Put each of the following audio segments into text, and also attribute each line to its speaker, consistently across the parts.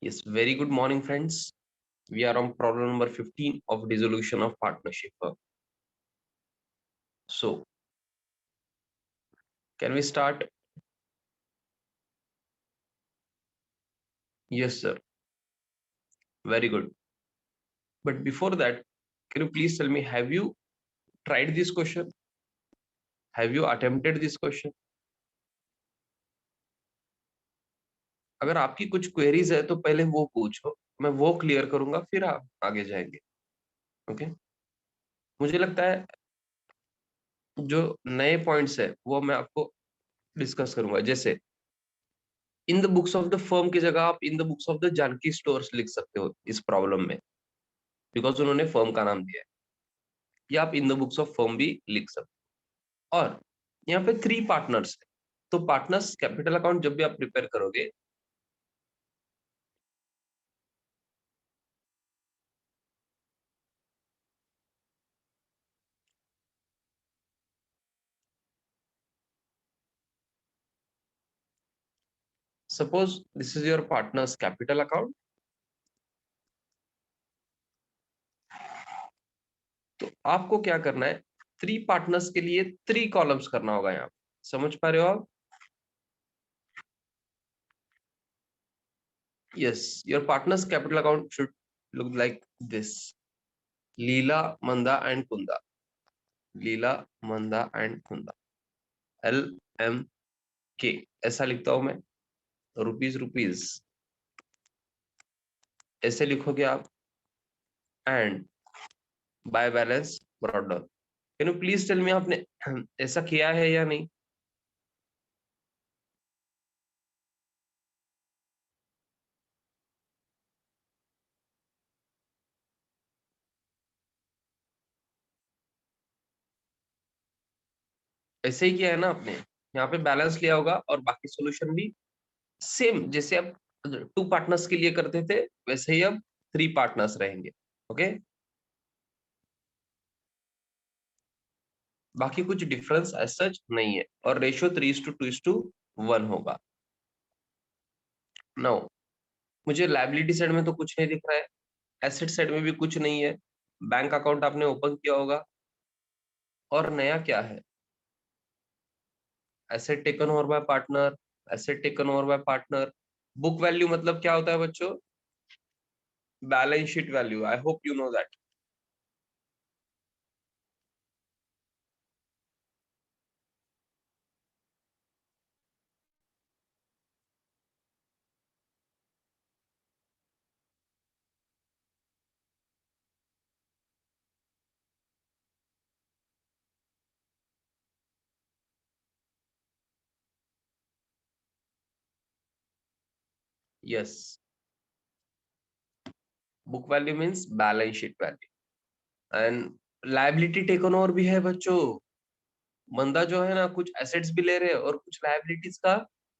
Speaker 1: Yes, very good morning, friends. We are on problem number 15 of dissolution of partnership. So, can we start? Yes, sir. Very good. But before that, can you please tell me, have you tried this question? Have you attempted this question? अगर आपकी कुछ queries है तो पहले वो पूछो, मैं वो क्लियर करूंगा, फिर आप आगे जाएंगे. ओके? मुझे लगता है जो नए पॉइंट्स है वो मैं आपको डिस्कस करूंगा. जैसे in the books of the firm की जगह आप in the books of the Janaki stores लिख सकते हो इस प्रॉब्लम में, बिकॉज उन्होंने फर्म का नाम दिया है. या आप in the books of firm भी लिख सकते हो. और यहाँ पे 3 पार्टनर्स है, तो पार्टनर्स कैपिटल अकाउंट जब भी आप प्रिपेयर करोगे, suppose this is your partners capital account, तो आपको क्या करना है, 3 पार्टनर्स के लिए 3 कॉलम्स करना होगा. यहाँ समझ पा रहे हो आप? Yes, your partners capital account should look like this. Leela, Manda and Kunda. Leela, Manda and Kunda. LMK ऐसा लिखता हूं मैं. रुपीज रुपीज ऐसे लिखोगे आप. And by balance brought down. Can you please tell me, आपने ऐसा किया है या नहीं? ऐसे ही किया है ना आपने. यहाँ पे बैलेंस लिया होगा और बाकी सॉल्यूशन भी सेम जैसे आप 2 पार्टनर्स के लिए करते थे, वैसे ही अब 3 पार्टनर्स रहेंगे. ओके? बाकी कुछ डिफरेंस एज सच नहीं है, और रेशियो 3:2:1 होगा. नाउ मुझे लायबिलिटी साइड में तो कुछ नहीं दिख रहा है, एसेट साइड में भी कुछ नहीं है. बैंक अकाउंट आपने ओपन किया होगा, और नया क्या है? Asset taken over by partner. Asset taken over by partner. Book value मतलब क्या होता है बच्चों? Balance sheet value. I hope you know that. Yes, book value means balance sheet value. And liability taken over भी है बच्चों. बंदा जो है ना, कुछ एसेट्स भी ले रहे हैं और कुछ लायबिलिटीज का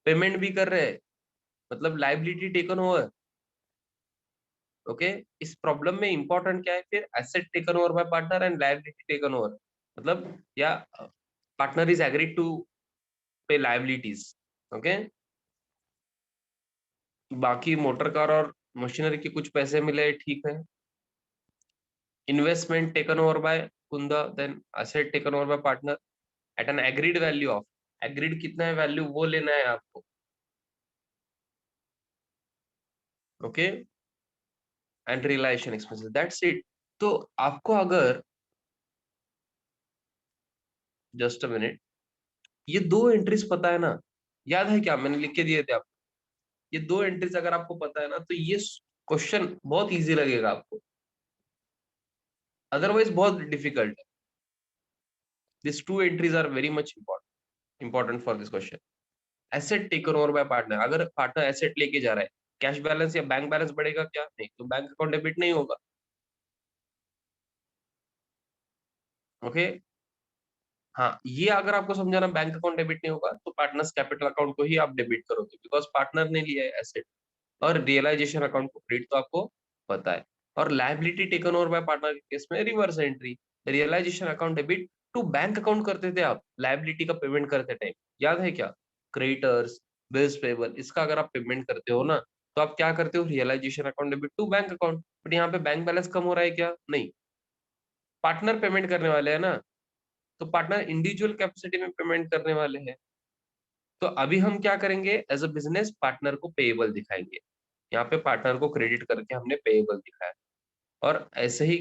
Speaker 1: पेमेंट भी कर रहे हैं, मतलब लायबिलिटी टेकन ओवर. ओके? इस प्रॉब्लम में इंपॉर्टेंट क्या है फिर? Asset taken over by partner and liability taken over. मतलब या partner is agreed to pay liabilities. Okay? बाकी मोटर कार और मशीनरी के कुछ पैसे मिले, ठीक है. Investment taken over by Kunda, then asset taken over by partner at an agreed value of. Agreed कितना है वैल्यू, वो लेना है आपको. Okay? And realisation expenses, that's it. तो आपको अगर, जस्ट अ मिनट, ये 2 एंट्रीज पता है ना? याद है क्या मैंने लिख के दिए थे आपको? ये 2 एंट्रीज अगर आपको पता है ना, तो ये क्वेश्चन बहुत इजी लगेगा आपको. अदरवाइज बहुत डिफिकल्ट है. This 2 entries are very much important for this question. Asset taken over by partner. अगर पार्टनर एसेट लेके जा रहा है, कैश बैलेंस या बैंक बैलेंस बढ़ेगा क्या? नहीं, तो बैंक अकाउंट डेबिट नहीं होगा. ओके? हाँ, ये अगर आपको समझाना बैंक अकाउंट डेबिट नहीं होगा, तो पार्टनर्स कैपिटल अकाउंट को ही आप डेबिट करोगे, बिकॉज पार्टनर ने लिया है एसेट. और रियलाइजेशन अकाउंट को क्रेडिट तो आपको पता है. और liability taken over by partner के केस में reverse entry. Realisation account debit to bank account करते थे आप लायबिलिटी का पेमेंट करते टाइम. याद है क्या? क्रेडिटर्स, बिल्स पेबल, इसका अगर आप पेमेंट करते हो ना, तो आप क्या करते हो, realisation account debit to bank account. But यहाँ पे बैंक बैलेंस कम हो रहा है क्या? नहीं, पार्टनर पेमेंट करने वाले हैं ना, तो पार्टनर इंडिविजुअल कैपेसिटी में पेमेंट करने वाले हैं। तो अभी हम क्या करेंगे, एज अ बिजनेस पार्टनर को पेएबल दिखाएंगे। यहाँ पे पार्टनर को क्रेडिट करके हमने पेएबल दिखाया, और ऐसे ही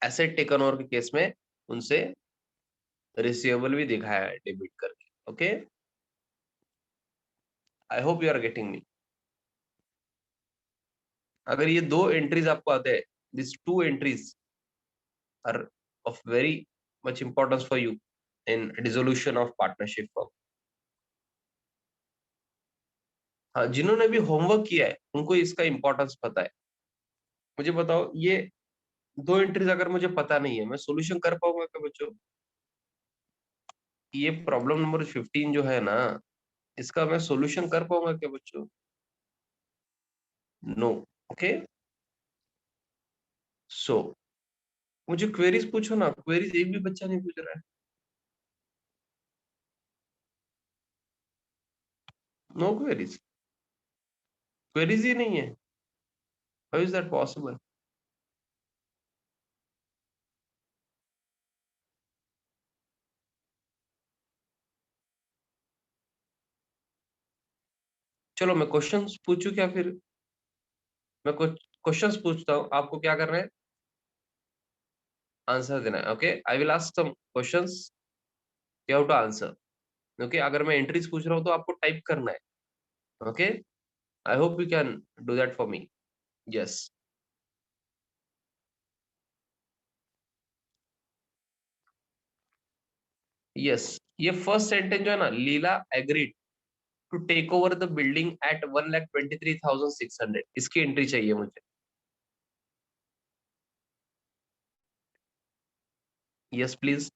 Speaker 1: एसेट टेकन ओवर के केस में उनसे रिसीवेबल भी दिखाया है डेबिट करके। Okay, I hope you are getting me. अगर ये दो एंट्रीज आपको आते हैं, this two entries are of very much importance for you in dissolution of partnership form. हाँ, जिन्होंने भी होमवर्क किया है उनको इसका इंपॉर्टेंस पता है। मुझे बताओ, ये दो एंट्रीज अगर मुझे पता नहीं है, मैं सोल्यूशन कर पाऊंगा क्या बच्चों? ये प्रॉब्लम नंबर 15 जो है ना, इसका मैं सोल्यूशन कर पाऊंगा क्या बच्चों? नो। ओके, सो मुझे क्वेरीज पूछो ना, क्वेरीज एक भी बच्चा नहीं पूछ रहा है। नो क्वेरीज, क्वेरीज ही नहीं है। How is that possible? चलो मैं क्वेश्चंस पूछूं क्या फिर? मैं कुछ क्वेश्चंस पूछता हूँ, आपको क्या करना है, आंसर देना है। Okay, I will ask some questions, you have to answer. Okay, अगर मैं एंट्रीज पूछ रहा हूँ तो आपको टाइप करना है। Okay, I hope you can do that for me. Yes, yes. ये फर्स्ट सेंटेंस जो है ना, Leela agreed to take over the building at 1,23,600, इसकी एंट्री चाहिए मुझे। Yes please.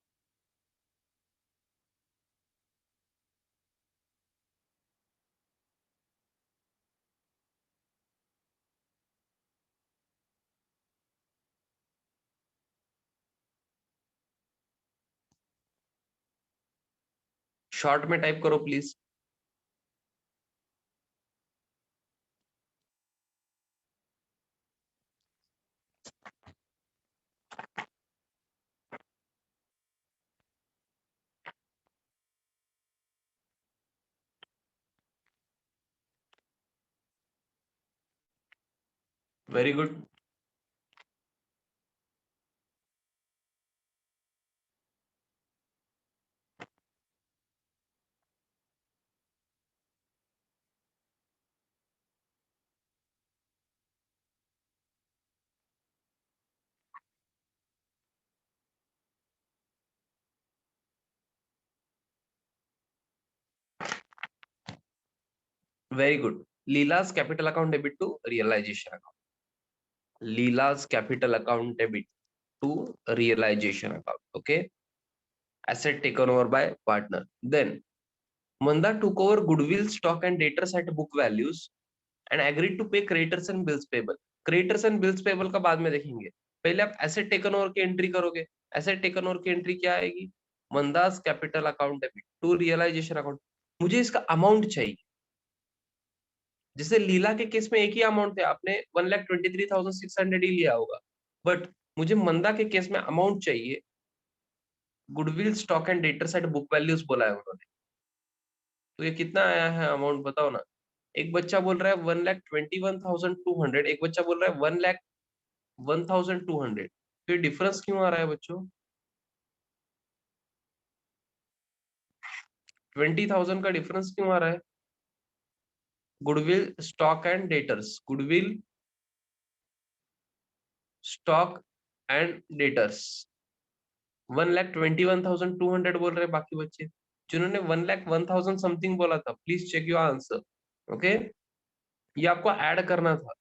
Speaker 1: शॉर्ट में टाइप करो please. Very good, very good. Leela's capital account debit to realisation account, Leela's capital account debit to realization account. Okay, asset taken over by partner. Then Manda took over goodwill, stock and debtors at book values and agreed to pay creditors and bills payable. Creditors and bills payable का बाद में देखेंगे, पहले आप asset taken over की entry करोगे। Asset taken over की entry क्या आएगी, Manda's capital account debit to realisation account. मुझे इसका अमाउंट चाहिए। जैसे लीला के केस में एक ही अमाउंट है, आपने 1,23,600 ही लिया होगा, बट मुझे मंदा के केस में अमाउंट चाहिए। Goodwill, stock and debtors at book values बोला है उन्होंने, तो ये कितना आया है अमाउंट बताओ ना। एक बच्चा बोल रहा है 1,21,200, एक बच्चा बोल रहा है 1,01,200। तो ये डिफरेंस क्यों आ रहा है बच्चों? 20,000 का डिफरेंस क्यों आ रहा है? Goodwill, stock and debtors, goodwill, stock and debtors 1,21,200 बोल रहे हैं बाकी बच्चे। जिन्होंने 1,01,000 समथिंग बोला था, please check your answer. Okay, ये आपको ऐड करना था।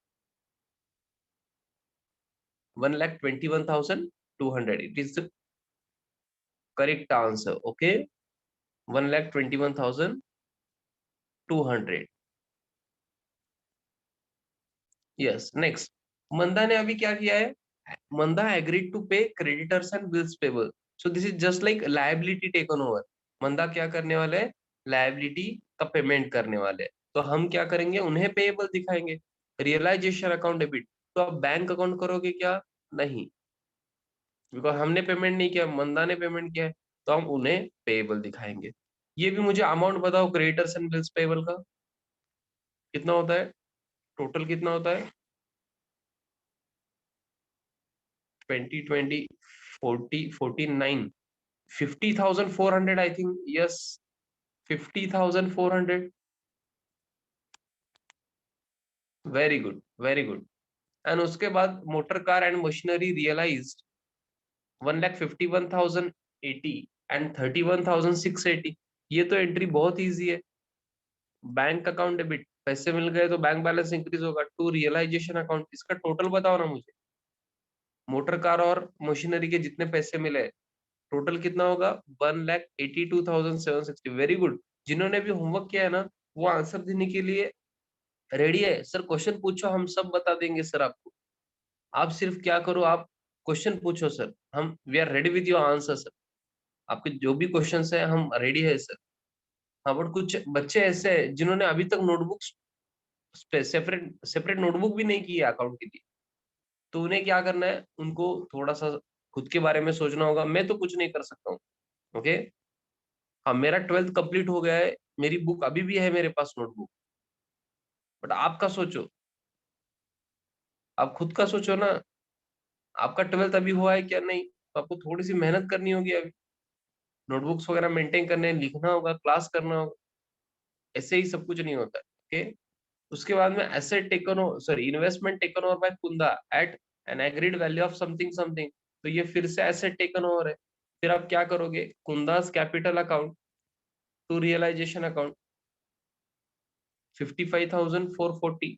Speaker 1: 1,21,200, it is the correct answer. Okay, 1,21,200. Yes, next, मंदा ने अभी क्या किया है, Manda agreed to pay creditors and bills payable. So this is just like liability taken over. Manda क्या करने वाले हैं, लायबिलिटी का पेमेंट करने वाले हैं। तो हम क्या करेंगे, उन्हें पेएबल दिखाएंगे। रियलाइजेशन अकाउंट डेबिट, तो आप बैंक अकाउंट करोगे क्या? नहीं, बिकॉज हमने पेमेंट नहीं किया, मंदा ने पेमेंट किया है, तो हम उन्हें पेएबल दिखाएंगे। ये भी मुझे अमाउंट बताओ क्रेडिटर्स एंड बिल्स पेएबल का कितना होता है, टोटल कितना होता है? 20, 20, 40, 49, 50,400 I think, yes, 50,400। Very good, very good. And उसके बाद motor car and machinery realise 1,51,080 and 31,680। ये तो एंट्री बहुत इजी है। बैंक अकाउंट डेबिट, पैसे मिल गए तो बैंक बैलेंस इंक्रीज होगा, टू रियलाइजेशन अकाउंट, इसका टोटल बताओ ना मुझे। मोटर कार और मशीनरी के जितने पैसे मिले, टोटल कितना होगा? 1,82,760। Very good. जिन्होंने भी होमवर्क किया है ना, वो आंसर देने के लिए रेडी है। सर क्वेश्चन पूछो, हम सब बता देंगे सर आपको। आप सिर्फ क्या करो, आप क्वेश्चन पूछो सर, हम we are ready with your answer sir. आपके जो भी क्वेश्चन है हम रेडी है सर। हाँ, बट कुछ बच्चे ऐसे हैं जिन्होंने अभी तक नोटबुक, सेपरेट सेपरेट नोटबुक भी नहीं की है अकाउंट के लिए। तो उन्हें क्या करना है, उनको थोड़ा सा खुद के बारे में सोचना होगा। मैं तो कुछ नहीं कर सकता हूँ। ओके। हाँ, मेरा 12th कंप्लीट हो गया है, मेरी बुक अभी भी है मेरे पास, नोटबुक। बट आपका सोचो, आप खुद का सोचो ना। आपका 12th अभी हुआ है क्या? नहीं, तो आपको थोड़ी सी मेहनत करनी होगी अभी। नोटबुक्स वगैरह मेंटेन करने, लिखना होगा, क्लास करना होगा। ऐसे ही सब कुछ नहीं होता है। ओके। उसके बाद में asset taken, sorry, investment taken over by Kunda at an agreed value of something something. तो ये फिर से एसेट टेकन ओवर है। फिर आप क्या करोगे, Kunda's capital account to realisation account 55,440,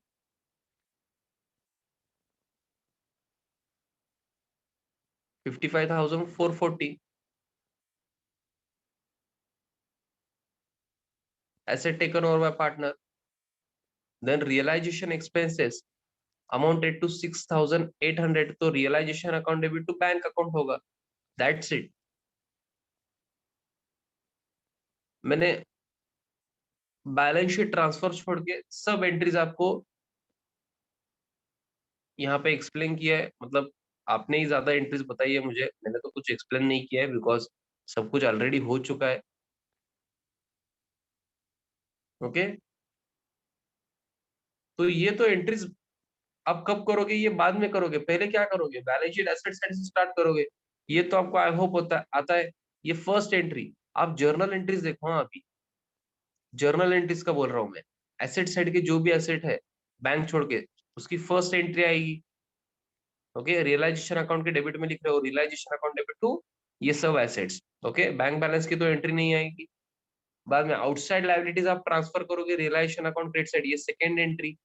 Speaker 1: 55,440 asset taken over by partner. Then realization expenses amounted to 6,800, तो realization account debit to bank account होगा। That's it। मैंने बैलेंस शीट ट्रांसफर छोड़ के सब एंट्रीज आपको यहाँ पे एक्सप्लेन किया है। मतलब आपने ही ज्यादा एंट्रीज बताई है मुझे, मैंने तो कुछ एक्सप्लेन नहीं किया है, बिकॉज सब कुछ ऑलरेडी हो चुका है। ओके। तो ये तो एंट्रीज आप कब करोगे, ये बाद में करोगे। पहले क्या करोगे, बैलेंस शीट एसेट साइड से स्टार्ट करोगे। ये तो आपको आई होप होता आता है। ये फर्स्ट एंट्री। आप जर्नल एंट्रीज देखो। हाँ, अभी जर्नल एंट्रीज का बोल रहा हूँ मैं। एसेट साइड के जो भी एसेट है बैंक छोड़ के, उसकी फर्स्ट एंट्री आएगी। ओके, रियलाइजेशन अकाउंट के डेबिट में लिख रहे हो, रियलाइजेशन अकाउंट डेबिट टू ये सब एसेट्स। ओके, बैंक बैलेंस की तो एंट्री नहीं आएगी। बाद में आउटसाइड लायबिलिटीज आप ट्रांसफर करोगे, रियलाइजेशन अकाउंट क्रेडिट साइड, ये second entry.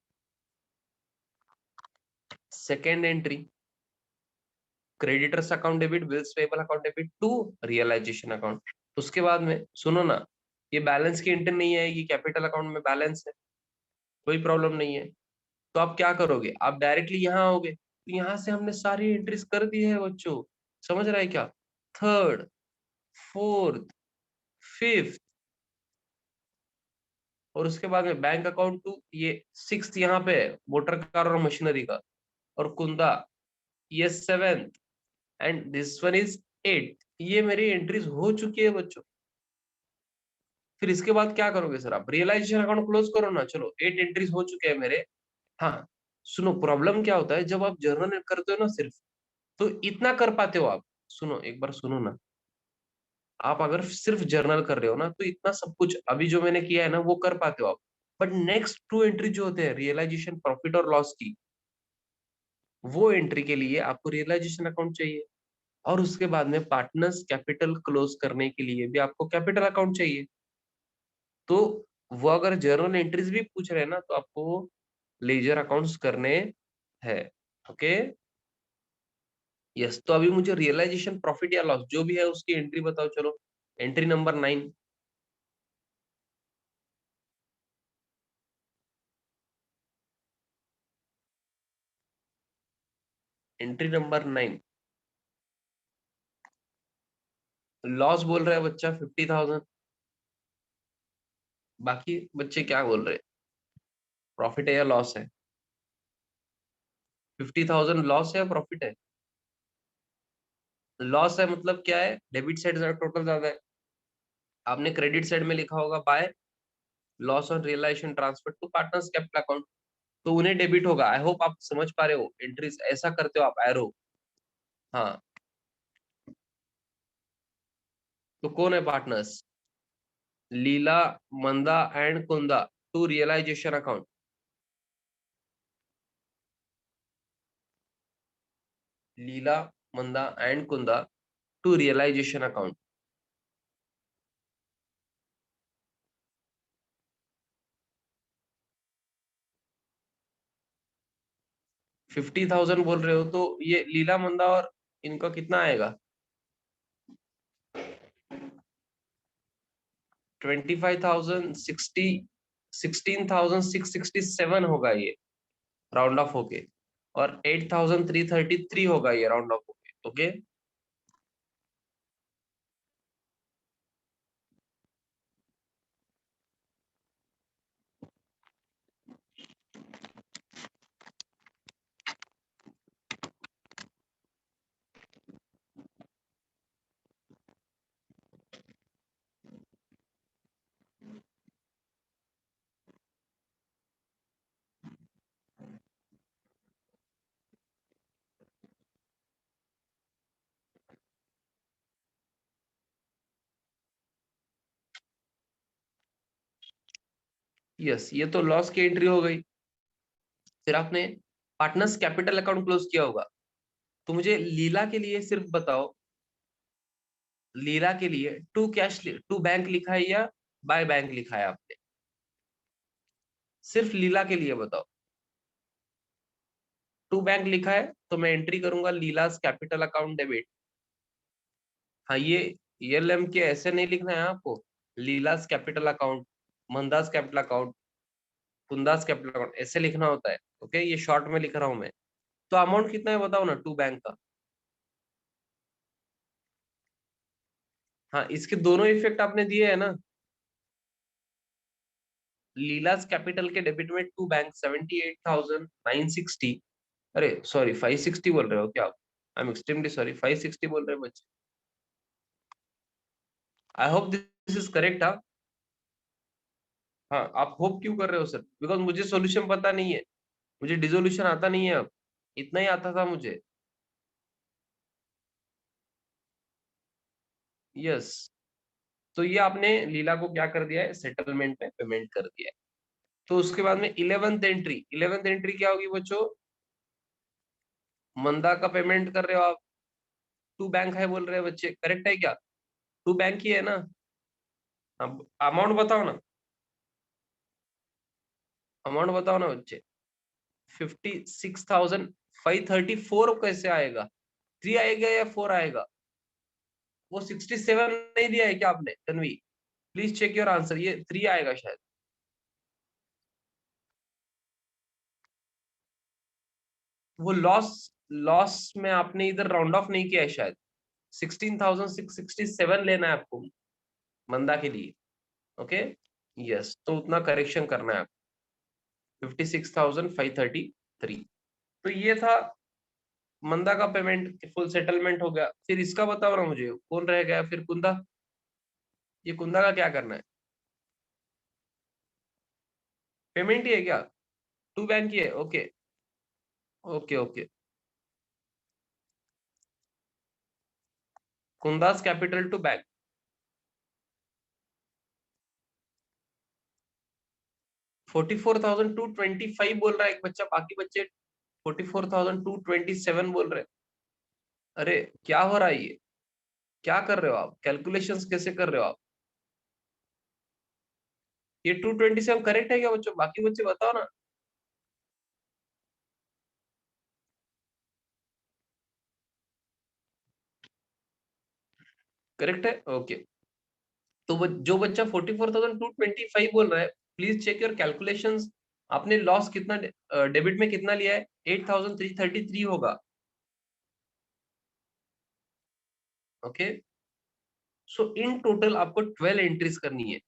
Speaker 1: Second entry, creditors account debit, bills payable account debit to realisation account. उसके बाद में सुनो ना, ये बैलेंस की एंट्री नहीं आएगी, कैपिटल अकाउंट में बैलेंस है, कोई प्रॉब्लम नहीं है। तो आप क्या करोगे, आप डायरेक्टली यहाँ आओगे, तो यहाँ से हमने सारी एंट्रीज कर दी है बच्चों। समझ रहा है क्या? थर्ड, फोर्थ, फिफ्थ, और उसके बाद में बैंक अकाउंट टू ये सिक्स यहाँ पे है, मोटर कार और मशीनरी का, और कुंदा ये seventh, and this one is eight. ये मेरी एंट्रीज हो चुकी है बच्चों। फिर इसके बाद क्या करोगे सर, आप रियलाइजेशन अकाउंट क्लोज करो ना। चलो 8 एंट्रीज हो चुके हैं मेरे। हाँ, सुनो, प्रॉब्लम क्या होता है जब आप जर्नल करते हो ना सिर्फ, तो इतना कर पाते हो आप। सुनो, एक बार सुनो ना। आप अगर सिर्फ जर्नल कर रहे हो ना, तो इतना सब कुछ अभी जो मैंने किया है ना, वो कर पाते हो आप। बट नेक्स्ट टू एंट्री जो होते हैं, रियलाइजेशन प्रॉफिट और लॉस की, वो एंट्री के लिए आपको रियलाइजेशन अकाउंट चाहिए। और उसके बाद में पार्टनर्स कैपिटल क्लोज करने के लिए भी आपको कैपिटल अकाउंट चाहिए। तो वो अगर जर्नल एंट्रीज भी पूछ रहे हैं ना, तो आपको लेजर अकाउंट्स करने हैं। ओके। यस, तो अभी मुझे रियलाइजेशन प्रॉफिट या लॉस जो भी है उसकी एंट्री बताओ। चलो, entry number 9। Entry number 9, loss बोल रहा है बच्चा 50,000। बाकी बच्चे क्या बोल रहे हैं? प्रॉफिट है या लॉस है? 50,000 लॉस है या प्रॉफिट है? लॉस है मतलब क्या है, डेबिट साइड टोटल ज्यादा है। आपने क्रेडिट साइड में लिखा होगा by loss on realisation transfer to partners capital account, तो उन्हें डेबिट होगा। आई होप आप समझ पा रहे हो, एंट्रीज ऐसा करते हो आप एरो। हाँ, तो कौन है partners? Leela, Manda and Kunda to realisation account. Leela, Manda and Kunda to realisation account. 50,000 बोल रहे हो, तो ये लीला, मंदा और इनका कितना आएगा? 25,000, 16,667 होगा ये, राउंड ऑफ होके। और 8,333 होगा ये राउंड ऑफ होके। ओके, यस, ये तो लॉस की एंट्री हो गई। फिर आपने पार्टनर्स कैपिटल अकाउंट क्लोज किया होगा। तो मुझे लीला के लिए सिर्फ बताओ, लीला के लिए टू बैंक लिखा है या बाय बैंक लिखा है आपने? सिर्फ लीला के लिए बताओ। टू बैंक लिखा है तो मैं एंट्री करूंगा लीलास कैपिटल अकाउंट डेबिट। हाँ, ये एल के ऐसे नहीं लिखना है आपको। Leela's capital account, Manda's capital account, Kunda's capital account ऐसे लिखना होता है। ओके, ये शॉर्ट में लिख रहा हूं मैं। तो अमाउंट कितना है बताओ ना टू बैंक का। हाँ, इसके दोनों इफेक्ट आपने दिए है ना। लीलास कैपिटल के डेबिट में टू बैंक 78,960। अरे सॉरी, 560 बोल रहे हो क्या आप? आई एम एक्सट्रीमली सॉरी, 560 बोल रहे हो बच्चे। I hope this is correct. हाँ हाँ, आप होप क्यों कर रहे हो सर? बिकॉज मुझे सॉल्यूशन पता नहीं है, मुझे डिसोल्यूशन आता नहीं है अब, इतना ही आता था मुझे। यस, तो ये आपने लीला को क्या कर दिया है, सेटलमेंट में पेमेंट कर दिया है। तो उसके बाद में 11th एंट्री क्या होगी बच्चों? मंदा का पेमेंट कर रहे हो आप। टू बैंक है बोल रहे हैं बच्चे, करेक्ट है क्या? टू बैंक ही है ना? अब अमाउंट बताओ ना, अमाउंट बताओ ना बच्चे। 56,534 कैसे आएगा? थ्री आएगा या फोर आएगा? वो 67 नहीं दिया है क्या आपने Tanvi? Please check your answer, ये थ्री आएगा शायद। वो लॉस, लॉस में आपने इधर राउंड ऑफ नहीं किया है शायद। 16,667 लेना है आपको मंदा के लिए। ओके, यस, तो उतना करेक्शन करना है आपको। 56,533। तो ये था मंदा का पेमेंट, फुल सेटलमेंट हो गया। फिर इसका बताओ ना मुझे, कौन रह गया फिर? कुंदा। ये कुंदा का क्या करना है? पेमेंट ही है क्या? टू बैंक ही है? Okay okay okay. Kunda's capital to bank. 44,225 बोल रहा है एक बच्चा, बाकी बच्चे 44,227 बोल रहे हैं। अरे क्या हो रहा है ये? क्या कर रहे हो आप? कैलकुलेशंस कैसे कर रहे हो आप? ये 227 करेक्ट है क्या बच्चों? बाकी बच्चे बताओ ना। करेक्ट है, ओके। तो जो बच्चा 44,225 बोल रहा है, प्लीज चेक योर कैलकुलेशंस। आपने लॉस कितना, डेबिट में कितना लिया है? 8,333 होगा। ओके, सो इन टोटल आपको 12 एंट्रीज करनी है।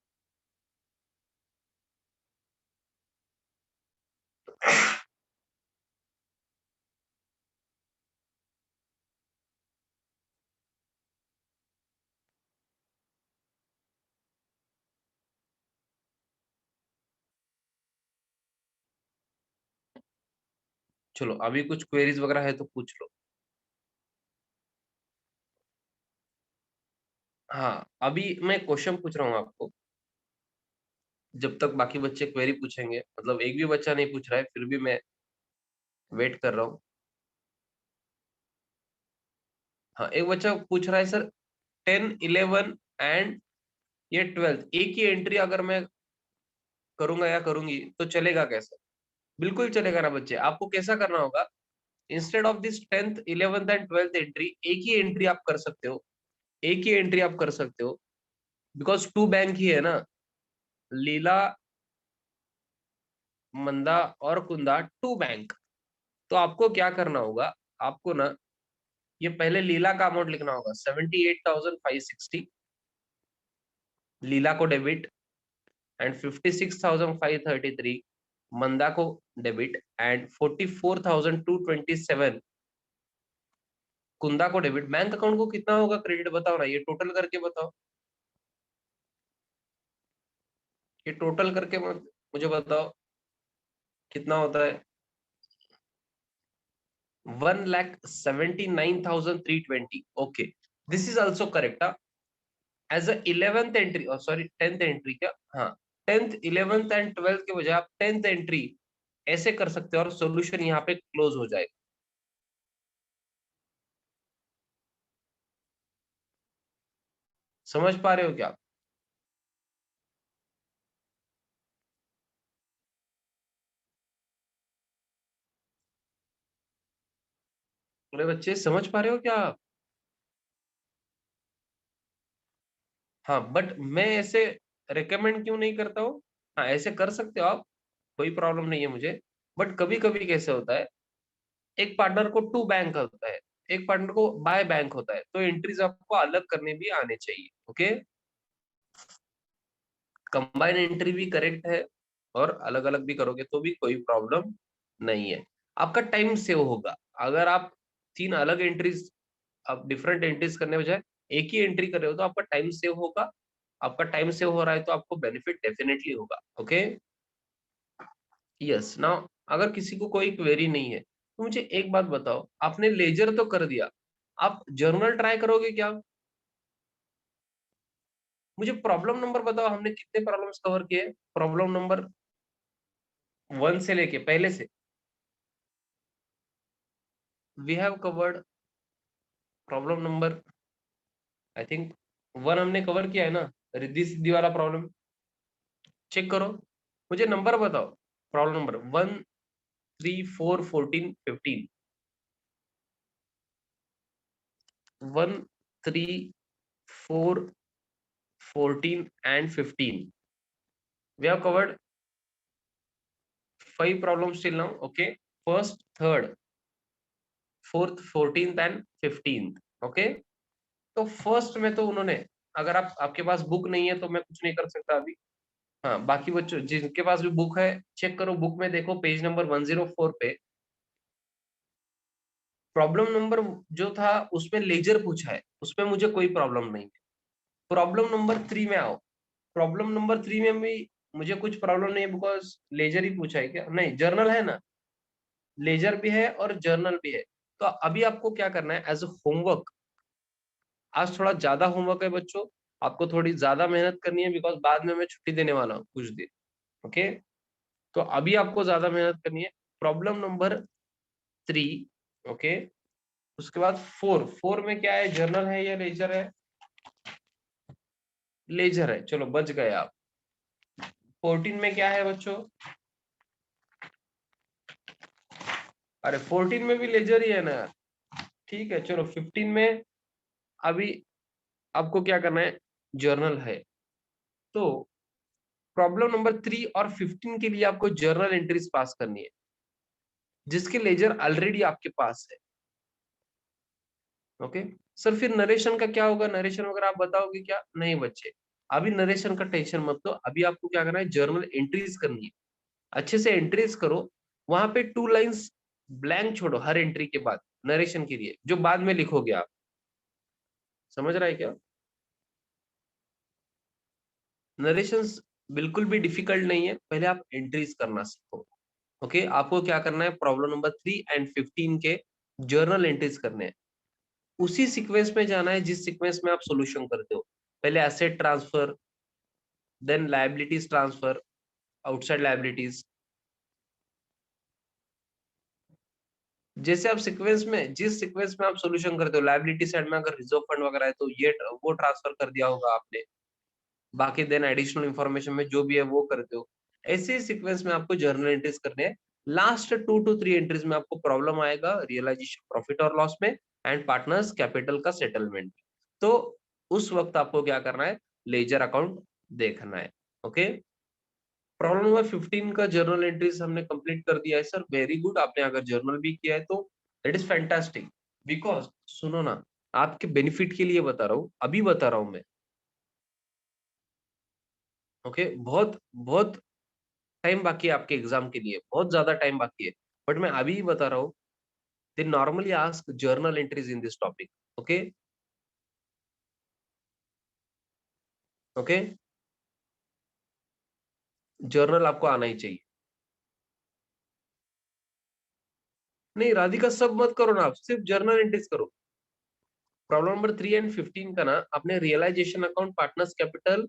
Speaker 1: चलो अभी कुछ क्वेरीज वगैरह है तो पूछ लो। हाँ, अभी मैं क्वेश्चन पूछ रहा हूँ आपको, जब तक बाकी बच्चे क्वेरी पूछेंगे, मतलब एक भी बच्चा नहीं पूछ रहा है फिर भी मैं वेट कर रहा हूँ। हाँ, एक बच्चा पूछ रहा है सर, 10, 11 एंड ये 12 एक ही एंट्री अगर मैं करूंगा या करूंगी तो चलेगा कैसे? बिल्कुल चलेगा ना बच्चे। आपको कैसा करना होगा, instead of this 10th 11th and 12th entry, एक ही एंट्री आप कर सकते हो, एक ही एंट्री आप कर सकते हो, बिकॉज टू बैंक ही है ना, लीला, मंदा और कुंदा, टू बैंक। तो आपको क्या करना होगा, आपको ना ये पहले लीला का अमाउंट लिखना होगा 78,560, लीला को डेबिट, एंड 56,533 मंदा को डेबिट, एंड 44,227 कुंदा को डेबिट। बैंक अकाउंट को कितना होगा क्रेडिट, बताओ ना, ये टोटल करके बताओ, ये टोटल करके मुझे बताओ कितना होता है। 1,79,320। Okay, this is also correct. As a 11th entry, sorry 10th entry, क्या, हाँ, 10th 11th एंड 12th के बजाय आप 10th एंट्री ऐसे कर सकते हो और सॉल्यूशन यहाँ पे क्लोज हो जाएगा। समझ पा रहे हो क्या? अरे बच्चे समझ पा रहे हो क्या आप? हाँ, बट मैं ऐसे रिकमेंड क्यों नहीं करता हूँ। हाँ, ऐसे कर सकते हो आप, कोई प्रॉब्लम नहीं है मुझे, बट कभी कभी कैसे होता है, एक पार्टनर को टू बैंक होता है, एक पार्टनर को बाय बैंक होता है, तो एंट्रीज आपको अलग करने भी आने चाहिए। ओके, कंबाइन एंट्री भी करेक्ट है, और अलग अलग भी करोगे तो भी कोई प्रॉब्लम नहीं है। आपका टाइम सेव होगा, अगर आप तीन अलग एंट्रीज, आप डिफरेंट एंट्रीज करने बजाय एक ही एंट्री कर रहे हो तो आपका टाइम सेव होगा। आपका टाइम सेव हो रहा है तो आपको बेनिफिट डेफिनेटली होगा। Okay, yes. नाउ अगर किसी को कोई क्वेरी नहीं है तो मुझे एक बात बताओ, आपने लेजर तो कर दिया, आप जर्नल ट्राई करोगे क्या? मुझे प्रॉब्लम नंबर बताओ, हमने कितने प्रॉब्लम्स कवर किए? प्रॉब्लम नंबर 1 से लेके पहले से we have covered problem number, I think 1 हमने कवर किया है ना, रिद्धि सिद्धि वाला प्रॉब्लम। चेक करो, मुझे नंबर बताओ, problem number 1, 3, 4, 14, 15। 1, 3, 4, 14 and 15, we have covered 5 problems till now. Okay, first, third, fourth, 14th and 15th. Okay, तो फर्स्ट में तो उन्होंने, अगर आप, आपके पास बुक नहीं है तो मैं कुछ नहीं कर सकता अभी। हाँ, बाकी बच्चों जिनके पास भी बुक है, चेक करो, बुक में देखो पेज नंबर 104 पे प्रॉब्लम नंबर जो था उसमें लेजर पूछा है, उसमें मुझे कोई प्रॉब्लम नहीं है। प्रॉब्लम नंबर 3 में आओ, प्रॉब्लम नंबर 3 में भी मुझे कुछ प्रॉब्लम नहीं है, बिकॉज लेजर ही पूछा है, क्या नहीं, जर्नल है ना, लेजर भी है और जर्नल भी है। तो अभी आपको क्या करना है एज अ होमवर्क, आज थोड़ा ज्यादा होमवर्क है बच्चों, आपको थोड़ी ज्यादा मेहनत करनी है, बिकॉज बाद में मैं छुट्टी देने वाला हूँ कुछ दिन। ओके, तो अभी आपको ज्यादा मेहनत करनी है। प्रॉब्लम नंबर 3, ओके, उसके बाद 4, 4 में क्या है, जर्नल है या लेजर है? लेजर है, चलो बच गए आप। 14 में क्या है बच्चों? अरे 14 में भी लेजर ही है ना यार। ठीक है, चलो 15 में अभी आपको क्या करना है, जर्नल है। तो प्रॉब्लम नंबर 3 और 15 के लिए आपको जर्नल एंट्रीज पास करनी है, जिसके लेजर ऑलरेडी आपके पास है। ओके सर, फिर नरेशन का क्या होगा, नरेशन वगैरह आप बताओगे क्या? नहीं बच्चे, अभी नरेशन का टेंशन मत लो, अभी आपको क्या करना है, जर्नल एंट्रीज करनी है, अच्छे से एंट्रीज करो। वहां पे 2 लाइंस ब्लैंक छोड़ो हर एंट्री के बाद, नरेशन के लिए, जो बाद में लिखोगे आप। समझ रहा है क्या? नरेशंस बिल्कुल भी डिफिकल्ट नहीं है, पहले आप एंट्रीज करना सीखो। ओके आपको क्या करना है, प्रॉब्लम नंबर 3 एंड 15 के जर्नल एंट्रीज करने हैं। उसी सीक्वेंस में जाना है जिस सीक्वेंस में आप सोल्यूशन करते हो। पहले asset transfer, then liabilities transfer, outside liabilities. जैसे आप सीक्वेंस में, जिस सीक्वेंस में आप सोल्यूशन करते हो, लायबिलिटी साइड में अगर रिजर्व फंड वगैरह है तो ये वो ट्रांसफर कर दिया होगा आपने। बाकी देन एडिशनल इंफॉर्मेशन में जो भी है वो करते हो। ऐसे ही सीक्वेंस में आपको जर्नल एंट्रीज करने हैं। लास्ट 2 to 3 एंट्रीज में आपको प्रॉब्लम आएगा रियलाइजेशन प्रॉफिट और लॉस में एंड पार्टनर्स कैपिटल का सेटलमेंट। तो उस वक्त आपको क्या करना है, लेजर अकाउंट देखना है। ओके प्रॉब्लम नंबर 15 का जर्नल एंट्रीज हमने कंप्लीट कर दिया है सर, वेरी गुड। आपने अगर जर्नल भी किया है तो दैट इज फैंटास्टिक। बिकॉज सुनो ना, आपके बेनिफिट के लिए बता रहा हूँ, अभी बता रहा हूँ मैं। ओके बहुत बहुत टाइम बाकी है आपके एग्जाम के लिए, बहुत ज्यादा टाइम बाकी है, बट मैं अभी ही बता रहा हूँ। They normally ask journal entries in this topic. Okay okay journal आपको आना ही चाहिए। नहीं राधिका सब मत करो ना, आप सिर्फ जर्नल एंट्रीज करो। प्रॉब्लम नंबर 3 एंड 15 का ना आपने realisation account, partners capital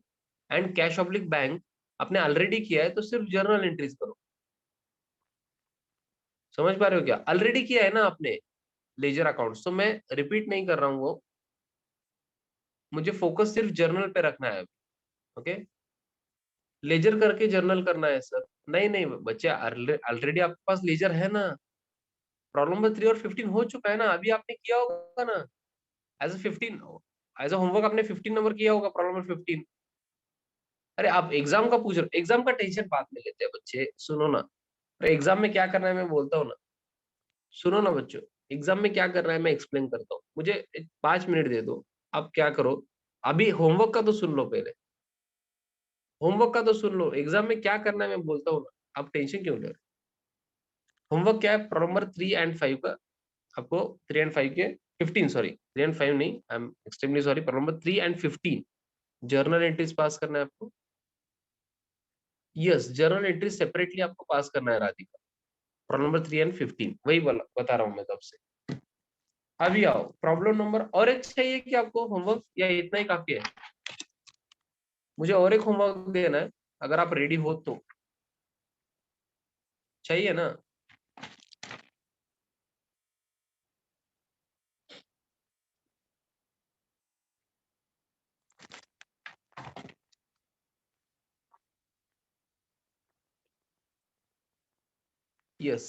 Speaker 1: and cash oblique bank आपने ऑलरेडी किया है, तो सिर्फ जर्नल एंट्रीज करो। समझ पा रहे हो क्या, ऑलरेडी किया है ना आपने लेजर अकाउंट, तो मैं रिपीट नहीं कर रहा हूँ वो। मुझे फोकस सिर्फ जर्नल पे रखना है। ओके लेजर करके जर्नल करना है सर। नहीं नहीं बच्चे, ऑलरेडी आपके पास लेजर है ना। प्रॉब्लम नंबर 3 और 15 हो चुका है ना, अभी आपने किया होगा ना। As a 15, as a homework आपने 15 नंबर किया होगा, प्रॉब्लम नंबर 15। अरे आप एग्जाम का पूछ रहे हो, एग्जाम का टेंशन बाद में लेते हैं बच्चे, सुनो ना। अरे एग्जाम में क्या करना है मैं बोलता हूँ ना, सुनो ना बच्चों। एग्जाम में क्या करना है मैं एक्सप्लेन करता हूँ, मुझे 5 मिनट दे दो। आप क्या करो, अभी होमवर्क का तो सुन लो पहले। होमवर्क का तो सुन लो, एग्जाम में क्या करना है मैं बोलता हूँ ना, आप टेंशन क्यों ले रहे हो। होमवर्क क्या है, प्रॉब्लम नंबर 3 एंड 5 का आपको, 3 एंड 5 के 15, सॉरी 3 एंड 5 नहीं, I am extremely sorry, problem number 3 and 15 journal entries pass करना है आपको। यस जर्नल एंट्रीज सेपरेटली आपको पास करना है राधिका। प्रॉब्लम नंबर 3 एंड 15 वही बता रहा हूँ मैं तब से। अभी आओ प्रॉब्लम नंबर, और एक चाहिए कि आपको होमवर्क, या इतना ही काफी है। मुझे और एक होमवर्क देना है, अगर आप रेडी हो तो। चाहिए ना। यस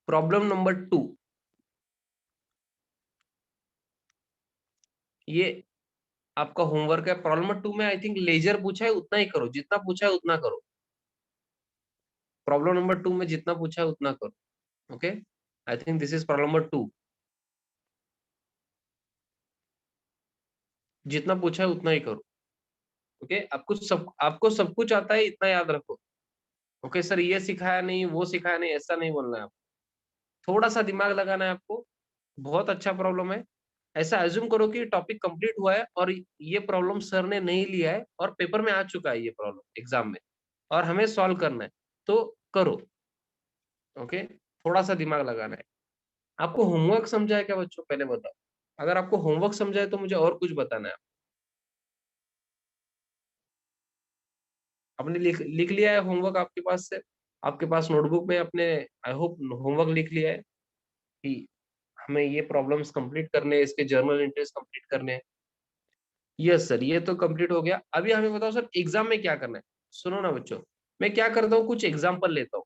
Speaker 1: प्रॉब्लम नंबर 2, ये आपका होमवर्क है। प्रॉब्लम नंबर 2 में आई थिंक लेजर पूछा है, उतना ही करो, जितना पूछा है उतना करो। प्रॉब्लम नंबर 2 में जितना पूछा है उतना करो। Okay I think this is problem number 2। जितना पूछा है उतना ही करो। ओके आपको सब कुछ आता है, इतना याद रखो। ओके सर ये सिखाया नहीं, वो सिखाया नहीं, ऐसा नहीं बोलना है आपको। थोड़ा सा दिमाग लगाना है आपको। बहुत अच्छा प्रॉब्लम है। ऐसा एज्यूम करो कि टॉपिक कंप्लीट हुआ है और ये प्रॉब्लम सर ने नहीं लिया है और पेपर में आ चुका है ये प्रॉब्लम एग्जाम में, और हमें सॉल्व करना है, तो करो। ओके थोड़ा सा दिमाग लगाना है। आपको होमवर्क समझा है क्या बच्चों, पहले बताओ। अगर आपको होमवर्क समझा है तो मुझे और कुछ बताना है। आपने लिख लिख लिया है होमवर्क आपके पास से, आपके पास नोटबुक में अपने, आई होप होमवर्क लिख लिया है कि हमें ये प्रॉब्लम्स कंप्लीट करने हैं, इसके जर्नल एंट्रीज कंप्लीट करने हैं। यस सर ये तो कंप्लीट हो गया। अभी हमें बताओ सर एग्जाम में क्या करना है। सुनो ना बच्चों, मैं क्या करता हूँ, कुछ एग्जाम्पल लेता हूँ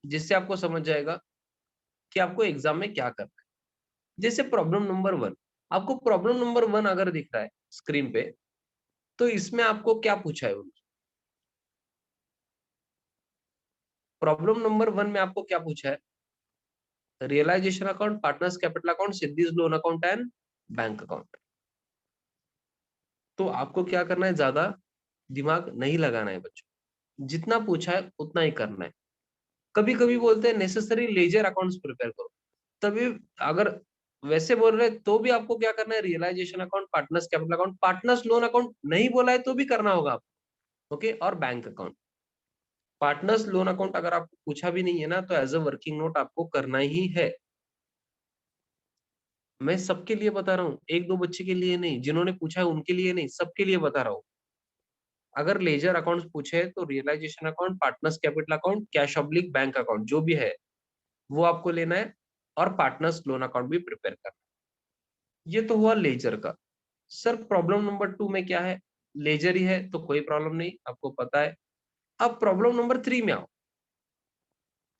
Speaker 1: जिससे आपको समझ जाएगा कि आपको एग्जाम में क्या करना है। जैसे प्रॉब्लम नंबर 1, आपको प्रॉब्लम नंबर 1 अगर दिख रहा है स्क्रीन पे, तो इसमें आपको क्या पूछा है। प्रॉब्लम नंबर 1 में आपको क्या पूछा है, realisation account, partners capital account, Siddhi's loan account and bank account. तो आपको क्या करना है, ज्यादा दिमाग नहीं लगाना है बच्चों, जितना पूछा है उतना ही करना है। कभी कभी बोलते हैं नेसेसरी लेजर अकाउंट्स प्रिपेयर करो, तभी अगर वैसे बोल रहे हैं, तो भी आपको क्या करना है, realisation account, partners capital account, partners loan account नहीं बोला है तो भी करना होगा आपको। ओके और bank account. Partners loan account अगर आपको पूछा भी नहीं है ना, तो एज अ वर्किंग नोट आपको करना ही है। मैं सबके लिए बता रहा हूँ, एक दो बच्चे के लिए नहीं, जिन्होंने पूछा है उनके लिए नहीं, सबके लिए बता रहा हूँ। अगर लेजर अकाउंट्स पूछे तो realisation account, partners capital account, cash oblique bank account जो भी है वो आपको लेना है, और पार्टनर्स लोन अकाउंट भी प्रिपेयर करना है। ये तो हुआ लेजर का। सर प्रॉब्लम नंबर 2 में क्या है? लेजर ही है तो कोई प्रॉब्लम नहीं, आपको पता है। अब प्रॉब्लम नंबर 3 में आओ।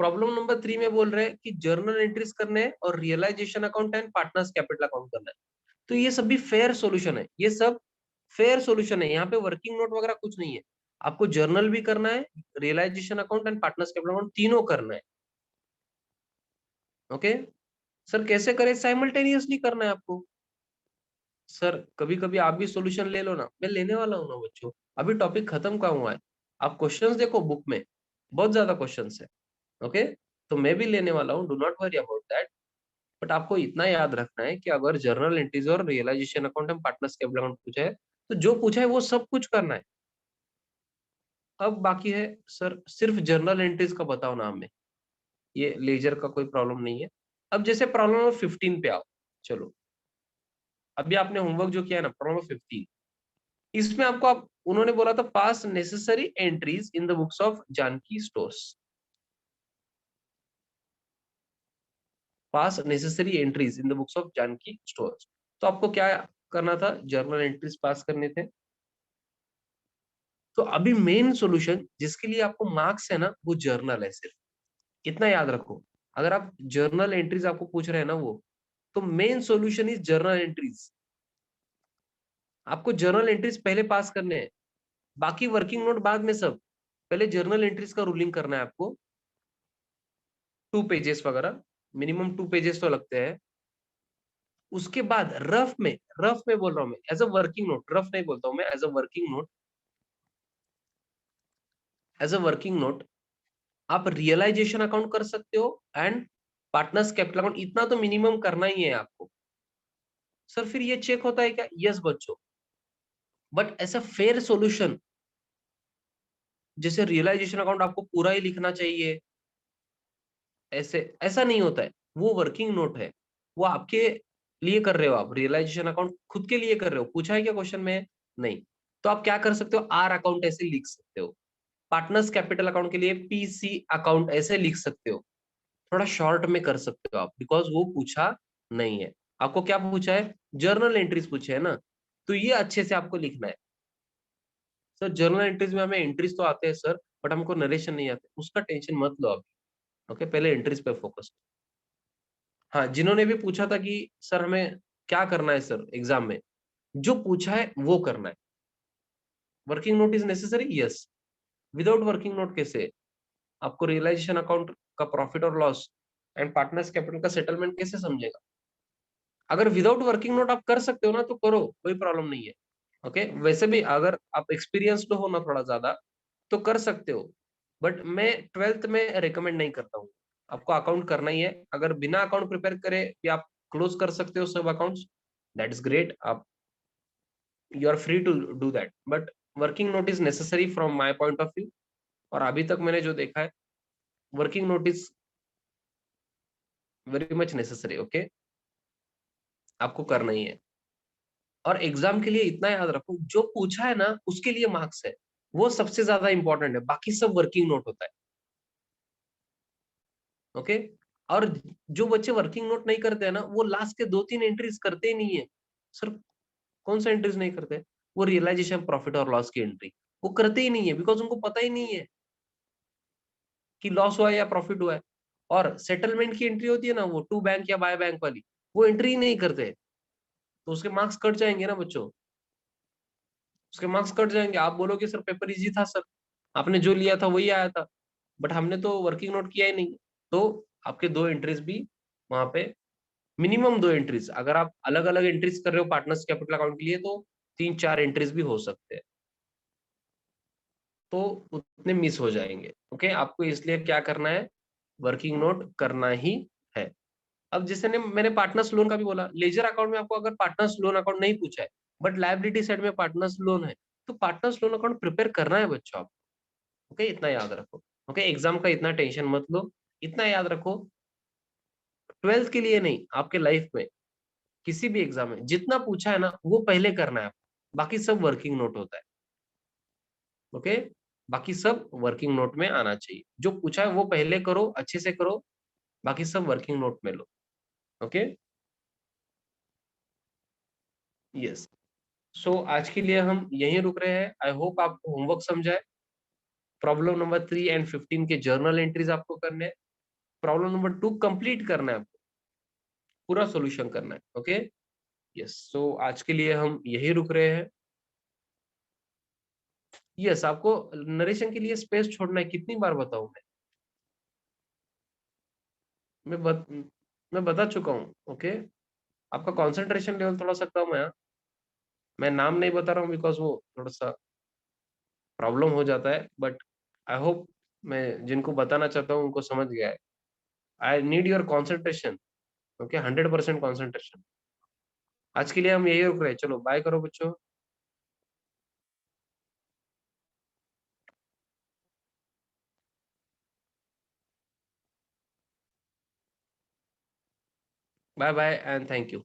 Speaker 1: प्रॉब्लम नंबर 3 में बोल रहे हैं कि जर्नल एंट्रीज करने हैं और realisation account and partners capital account करना है। तो ये सब भी फेयर सॉल्यूशन है, ये सब फेयर सॉल्यूशन है, यहाँ पे वर्किंग नोट वगैरह कुछ नहीं है। आपको जर्नल भी करना है, realisation account and partners capital account तीनों करना है। ओके सर, कैसे करें? साइमल्टेनियसली करना है आपको। सर कभी कभी आप भी सॉल्यूशन ले लो ना, मैं लेने वाला हूँ ना बच्चों। अभी टॉपिक खत्म कहाँ हुआ है? आप क्वेश्चंस देखो बुक में, बहुत ज्यादा क्वेश्चंस है। ओके, तो मैं भी लेने वाला हूँ, do not worry about that. But आपको इतना याद रखना है कि अगर जर्नल एंट्रीज और realisation account and partners capital account पूछा है, तो जो पूछा है वो सब कुछ करना है। अब बाकी है सर सिर्फ जर्नल एंट्रीज का बताओ ना हमें, ये लेजर का कोई प्रॉब्लम नहीं है। अब जैसे प्रॉब्लम नंबर 15 पे आओ। चलो, अभी आपने होमवर्क जो किया है ना, प्रॉब्लम 15, इसमें आपको आप उन्होंने बोला था pass necessary entries in the books of Janaki stores. Pass necessary entries in the books of Janaki stores, तो आपको क्या करना था? जर्नल एंट्रीज पास करने थे। तो अभी मेन सॉल्यूशन जिसके लिए आपको मार्क्स है ना, वो जर्नल है सिर्फ। इतना याद रखो, अगर आप जर्नल एंट्रीज आपको पूछ रहे हैं ना वो, तो main solution is journal entries. आपको जर्नल एंट्रीज पहले पास करने हैं, बाकी वर्किंग नोट बाद में सब। पहले जर्नल एंट्रीज का रूलिंग करना है आपको, 2 पेजेस वगैरह, मिनिमम 2 पेजेस तो लगते हैं। उसके बाद रफ में बोल रहा हूं मैं, as a working note, rough नहीं बोलता हूं मैं, as a working note, as a working note आप रियलाइजेशन अकाउंट कर सकते हो एंड पार्टनर्स कैपिटल अकाउंट, इतना तो मिनिमम करना ही है आपको। सर फिर ये चेक होता है क्या? यस बच्चों, बट ऐसा फेयर सॉल्यूशन जैसे रियलाइजेशन अकाउंट आपको पूरा ही लिखना चाहिए, ऐसे ऐसा नहीं होता है। वो वर्किंग नोट है, वो आपके लिए कर रहे हो आप, रियलाइजेशन अकाउंट खुद के लिए कर रहे हो। पूछा है क्या क्वेश्चन में? नहीं। तो आप क्या कर सकते हो? आर अकाउंट ऐसे लिख सकते हो, पार्टनर्स कैपिटल अकाउंट के लिए पीसी अकाउंट ऐसे लिख सकते हो। थोड़ा शॉर्ट में कर सकते हो आप, बिकॉज वो पूछा नहीं है। आपको क्या पूछा है? जर्नल एंट्रीज पूछे है ना, तो ये अच्छे से आपको लिखना है। सर जर्नल एंट्रीज में हमें एंट्रीज तो आते हैं सर, बट हमको नरेशन नहीं आते, उसका टेंशन मत लो आप। ओके, पहले एंट्रीज पे फोकस। हाँ, जिन्होंने भी पूछा था कि सर हमें क्या करना है सर एग्जाम में, जो पूछा है वो करना है। Working note is necessary, yes. Without working note कैसे? आपको रियलाइजेशन अकाउंट का प्रॉफिट और लॉस एंड पार्टनर्स कैपिटल का सेटलमेंट कैसे समझेगा? अगर विदाउट वर्किंग नोट आप कर सकते हो ना, तो करो, कोई प्रॉब्लम नहीं है। ओके, वैसे भी अगर आप एक्सपीरियंस्ड हो ना थोड़ा ज्यादा, तो कर सकते हो। बट मैं 12th में रिकमेंड नहीं करता हूँ। आपको अकाउंट करना ही है, अगर बिना अकाउंट प्रिपेयर करे भी आप क्लोज कर सकते हो सब अकाउंट्स, दैट इज ग्रेट। आप you are free to do that, but working note is necessary from my point of view. और अभी तक मैंने जो देखा है, working note is very much necessary. Okay, आपको करना ही है। और एग्जाम के लिए इतना याद रखो, जो पूछा है ना उसके लिए मार्क्स है, वो सबसे ज्यादा इंपॉर्टेंट है, बाकी सब वर्किंग नोट होता है। ओके, और जो बच्चे वर्किंग नोट नहीं करते हैं ना, वो लास्ट के 2-3 एंट्रीज करते ही नहीं है। सर कौन सा एंट्रीज नहीं करते? वो रियलाइजेशन प्रॉफिट और लॉस की एंट्री वो करते ही नहीं है, बिकॉज उनको पता ही नहीं है कि लॉस हुआ है या प्रॉफिट हुआ है। और सेटलमेंट की एंट्री होती है ना, वो टू बैंक या बाय बैंक वाली, वो एंट्री ही नहीं करते, तो उसके मार्क्स कट जाएंगे ना बच्चों, उसके मार्क्स कट जाएंगे। आप बोलोगे सर पेपर इजी था सर, आपने जो लिया था वही आया था, बट हमने तो वर्किंग नोट किया ही नहीं। तो आपके 2 एंट्रीज भी वहां पे, मिनिमम 2 एंट्रीज, अगर आप अलग अलग एंट्रीज कर रहे हो पार्टनर्स कैपिटल अकाउंट के लिए, तो 3-4 एंट्रीज भी हो सकते हैं, तो उतने मिस हो जाएंगे। ओके, आपको इसलिए क्या करना है? वर्किंग नोट करना ही है। अब जैसे ने मैंने पार्टनर्स लोन का भी बोला, लेजर अकाउंट में आपको अगर पार्टनर्स लोन अकाउंट नहीं पूछा है, बट लायबिलिटी साइड में पार्टनर्स लोन है, तो पार्टनर्स लोन अकाउंट प्रिपेयर करना है बच्चों आप। ओके, इतना याद रखो। ओके, एग्जाम का इतना टेंशन मत लो, इतना याद रखो, 12th के लिए नहीं, आपके लाइफ में किसी भी एग्जाम में जितना पूछा है ना वो पहले करना है आपको, बाकी सब वर्किंग नोट होता है। ओके, बाकी सब वर्किंग नोट में आना चाहिए, जो पूछा है वो पहले करो, अच्छे से करो, बाकी सब वर्किंग नोट में लो। Okay, yes. सो आज के लिए हम यहीं रुक रहे हैं। आई होप आपको होमवर्क समझा है। प्रॉब्लम नंबर 3 एंड 15 के जर्नल एंट्रीज आपको करने हैं। प्रॉब्लम नंबर 2 कंप्लीट करना है आपको, पूरा सॉल्यूशन करना है। Okay, yes. सो आज के लिए हम यहीं रुक रहे हैं। यस, आपको नरेशन के लिए स्पेस छोड़ना है, कितनी बार बताऊं मैं बत, मैं बता चुका हूँ। ओके, आपका कंसंट्रेशन लेवल थोड़ा सा कम है। मैं नाम नहीं बता रहा हूँ बिकॉज वो थोड़ा सा प्रॉब्लम हो जाता है, बट आई होप मैं जिनको बताना चाहता हूँ उनको समझ गया है। I need your concentration. Okay, 100% concentration. आज के लिए हम यही रुक रहे हैं, चलो बाय करो बच्चों। Bye bye and thank you.